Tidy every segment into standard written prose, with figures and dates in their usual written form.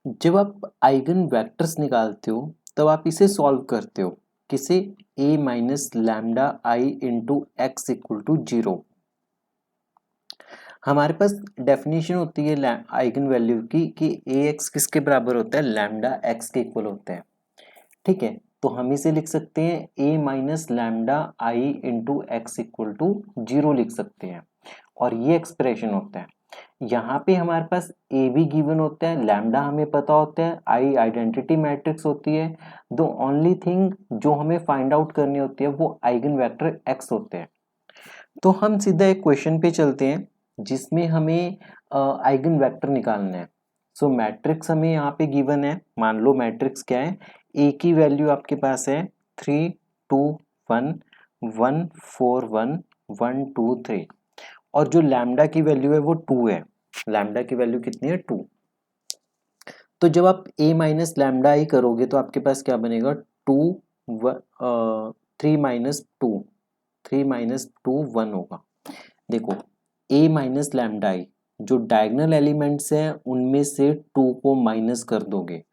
जब आप eigen vectors निकालते हो तब आप इसे सॉल्व करते हो किसे, a minus lambda I into X equal to 0। हमारे पास डेफिनेशन होती है आइगन वैल्यू की कि ए एक्स किसके बराबर होता है, लैम्डा एक्स के इक्वल होता है। ठीक है, तो हम इसे लिख सकते हैं a minus lambda I into X equal to 0 लिख सकते हैं, और ये एक्सप्रेशन होता है। यहाँ पे हमारे पास a भी गिवन होता है, लैम्डा हमें पता होता है, i आइडेंटिटी मैट्रिक्स होती है। द ओनली थिंग जो हमें फाइंड आउट करनी होती है वो आइगन वेक्टर x होते हैं। तो हम सीधा एक क्वेश्चन पे चलते हैं जिसमें हमें आइगन वेक्टर निकालना है। सो मैट्रिक्स हमें यहाँ पे गिवन है, मान लो मैट्रिक्स क्या है, ए की वैल्यू आपके पास है 3 2 1 1 4 1 1 2 3, और जो लैम्डा की वैल्यू है वो 2 है। लैम्डा की वैल्यू कितनी है, 2। तो जब आप a माइनस लैम्डा आई करोगे तो आपके पास क्या बनेगा, 3 माइनस टू, 3 माइनस 2 1 होगा। देखो a माइनस लैम्डा आई, जो डायगोनल एलिमेंट्स हैं उनमें से 2 को माइनस कर दोगे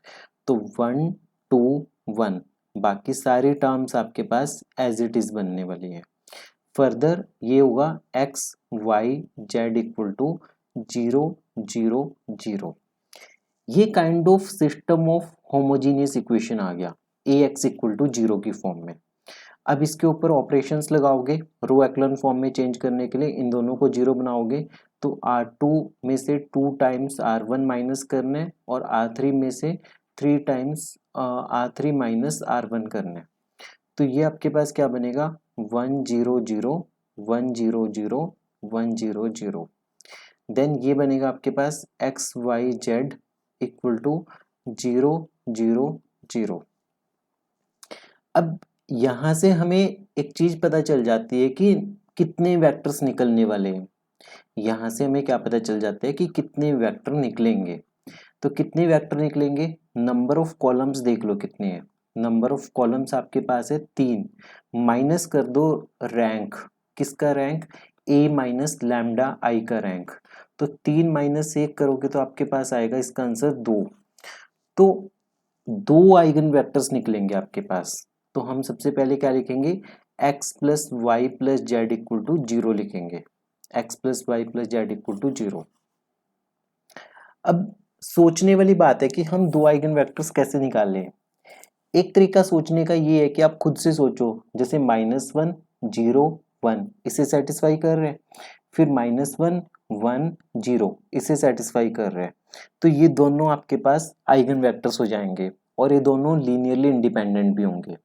तो 1 2 1, बाकी सारी टर्म्स आपके पास एज इट इज बनने वाली है। फर्दर ये होगा X Y Z equal to 0 0 0। ये kind of system of homogeneous equation आ गया ए एक्स इक्वल टू 0 की फॉर्म में। अब इसके ऊपर ऑपरेशंस लगाओगे रो एक्लन फॉर्म में चेंज करने के लिए, इन दोनों को 0 बनाओगे तो R2 में से 2 टाइम्स R1 माइनस करना है और R3 में से 3 टाइम्स R3 माइनस R1 करना है। तो ये आपके पास क्या बनेगा, 1 0 0 1 0 0 1 0 0। देन ये बनेगा आपके पास X Y Z equal to 0 0 0। अब यहाँ से हमें एक चीज पता चल जाती है कि कितने वेक्टर्स निकलने वाले हैं। यहाँ से हमें क्या पता चल जाता है कि कितने वेक्टर निकलेंगे। तो कितने वेक्टर निकलेंगे, नंबर ऑफ कॉलम्स देख लो कितने हैं। नंबर ऑफ कॉलम्स आपके पास है 3, माइनस कर दो रैंक, किसका रैंक, a माइनस लैम्डा आई का रैंक। तो 3 माइनस 1 करोगे तो आपके पास आएगा इसका आंसर 2। तो 2 आइगन वेक्टर्स निकलेंगे आपके पास। तो हम सबसे पहले क्या लिखेंगे, x plus Y plus Z equal to 0 लिखेंगे, x plus Y plus Z equal to 0। अब सोचने वाली बात है कि हम 2 आइगन वेक्टर्स कैसे निकाल लें। एक तरीका सोचने का ये है कि आप खुद से सोचो, जैसे -1 0 1 इसे सेटिस्फाई कर रहे हैं, फिर -1 1 0 इसे सेटिस्फाई कर रहे हैं, तो ये दोनों आपके पास आइगन वेक्टर्स हो जाएंगे और ये दोनों लीनियरली इंडिपेंडेंट भी होंगे।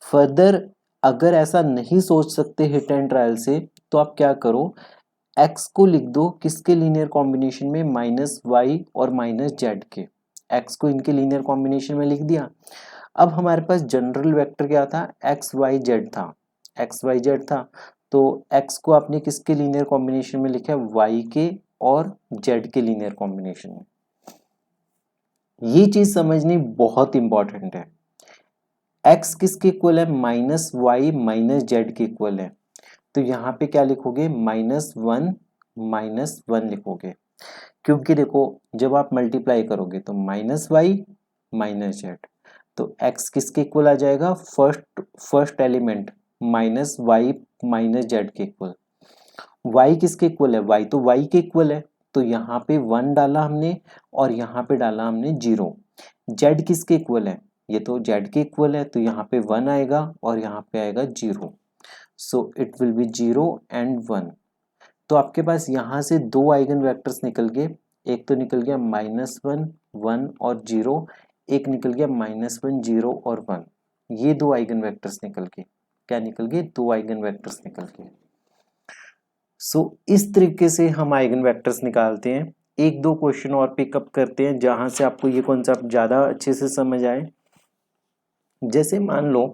फर्दर अगर ऐसा नहीं सोच सकते हिट एंड ट्रायल से तो आप क्या करो, x को लिख दो किसके लीनियर कॉम्बिनेशन में, माइनस वाई और माइनस जेड के। x को इनके लीनियर कॉम्बिनेशन में लिख दिया। अब हमारे पास जनरल वेक्टर क्या था, एक्स वाई जेड था, एक्स वाई जेड था। तो x को आपने किसके लीनियर कॉम्बिनेशन में लिखा है, y के और z के लीनियर कॉम्बिनेशन में। ये चीज समझनी बहुत इंपॉर्टेंट है। x किसके इक्वल है, माइनस वाई माइनस जेड के इक्वल है। तो यहाँ पे क्या लिखोगे, -1 लिखोगे, क्योंकि देखो जब आप मल्टीप्लाई करोगे तो माइनस वाई माइनस जेड, तो x किसके इक्वल आ जाएगा, first element minus Y minus Z के इक्वल। y किसके इक्वल है, y तो y के इक्वल है, तो यहाँ पे 1 डाला हमने और यहाँ पे डाला हमने 0। z किसके इक्वल है, ये तो z के इक्वल है, तो यहाँ पे 1 आएगा और यहाँ पे आएगा 0। So it will be 0 and 1। तो आपके पास यहाँ से 2 आइगन वेक्टर्स निकल गए, एक तो निकल गया -1 1 और 0, एक निकल गया -1 0 और 1। ये 2 आइगन वेक्टर्स निकल गए, क्या निकल गए, 2 आइगन वेक्टर्स निकल गए। सो इस तरीके से हम आइगन वेक्टर्स निकालते हैं। एक दो क्वेश्चन और पिकअप करते हैं जहां से आपको ये कॉन्सेप्ट ज्यादा अच्छे से समझ आए। जैसे मान लो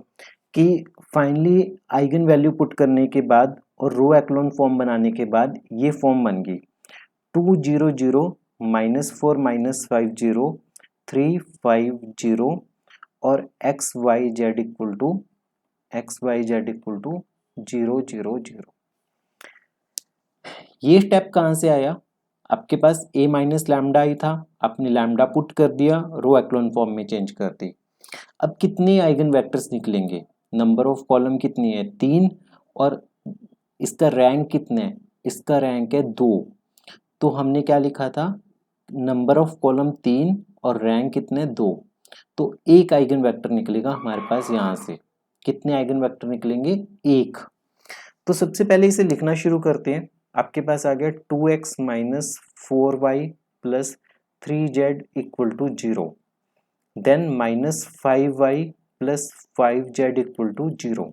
कि फाइनली आइगन वैल्यू पुट करने के बाद और रो एक्लोन फॉर्म बनाने के बाद ये फॉर्म बन गई 2 0 0 -4 -5 0 3 5 0 और X Y Z equal to 0 0 0। ये स्टेप कहाँ से आया, आपके पास a माइनस लैम्डा आई था, आपने लैम्डा पुट कर दिया, रो एक्लोन फॉर्म में चेंज कर दी। अब कितने आइगन वेक्टर्स निकलेंगे, नंबर ऑफ कॉलम कितनी है 3 और इसका रैंक कितने है, इसका रैंक है 2। तो हमने क्या लिखा था, नंबर ऑफ कॉलम 3 और रैंक कितने 2। तो एक आइगन वेक्टर निकलेगा हमारे पास यहाँ से। कितने आइगन वेक्टर निकलेंगे, एक। तो सबसे पहले इसे लिखना शुरू करते हैं। आपके पास आ गया 2x minus 4y plus 3z equal to 0, then minus 5y plus 5z equal to 0।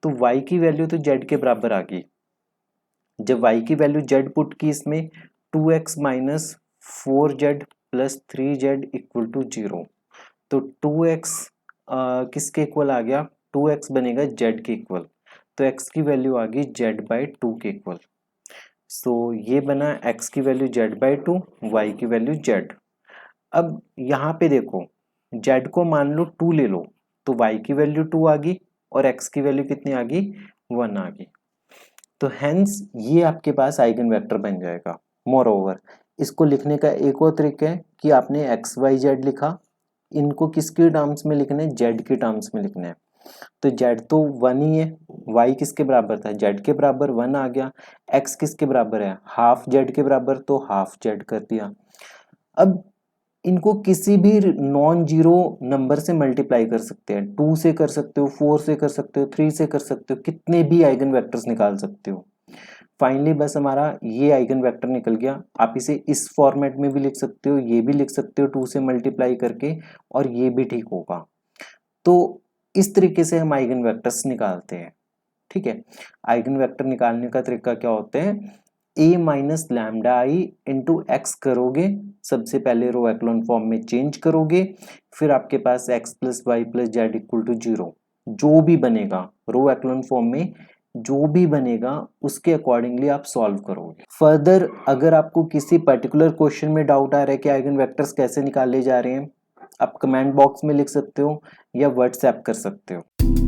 तो y की वैल्यू तो z के बराबर आ गई। जब y की वैल्यू z पुट की इसमें, 2x minus 4z plus 3z equal to 0। तो 2x किसके इक्वल आ गया, 2x बनेगा z के इक्वल। तो x की वैल्यू आ गई z बाई 2 के इक्वल। सो ये बना x की वैल्यू z बाई 2, y की वैल्यू z। अब यहाँ पे देखो, z को मान लो 2 ले लो, तो y की वैल्यू 2 आ गई और x की वैल्यू कितनी आ गई, 1 आ गई। तो हेंस ये आपके पास आइगन वेक्टर बन जाएगा। मोर ओवर इसको लिखने का एक और तरीका है कि आपने एक्स वाई जेड लिखा, इनको किसके टर्म्स में लिखना है, जेड के टर्म्स में लिखना है। तो जेड तो 1 ही है, वाई किसके बराबर था, जेड के बराबर 1 आ गया। एक्स किसके बराबर है, हाफ जेड के बराबर, तो हाफ जेड कर दिया। अब इनको किसी भी नॉन जीरो नंबर से मल्टीप्लाई कर सकते हैं, 2 से कर सकते हो, 4 से कर सकते हो, 3 से कर सकते हो, कितने भी आइगन वेक्टर्स निकाल सकते हो। फाइनली बस हमारा ये आइगन वेक्टर निकल गया। आप इसे इस फॉर्मेट में भी लिख सकते हो, ये भी लिख सकते हो 2 से मल्टीप्लाई करके, और ये भी ठीक होगा। तो इस तरीके से हम आइगन वेक्टर्स निकालते हैं। ठीक है, आइगन वेक्टर निकालने का तरीका क्या होता है, a minus lambda I into X करोगे, सबसे पहले रो एक्लोन फॉर्म में चेंज करोगे, फिर आपके पास x plus Y plus Z equal to 0 जो भी बनेगा रो एक्लोन फॉर्म में, जो भी बनेगा उसके अकॉर्डिंगली आप सॉल्व करोगे। फर्दर अगर आपको किसी पर्टिकुलर क्वेश्चन में डाउट आ रहा है कि आइगन वेक्टर्स कैसे निकाले जा रहे हैं, आप कमेंट बॉक्स में लिख सकते हो या व्हाट्सएप कर सकते हो।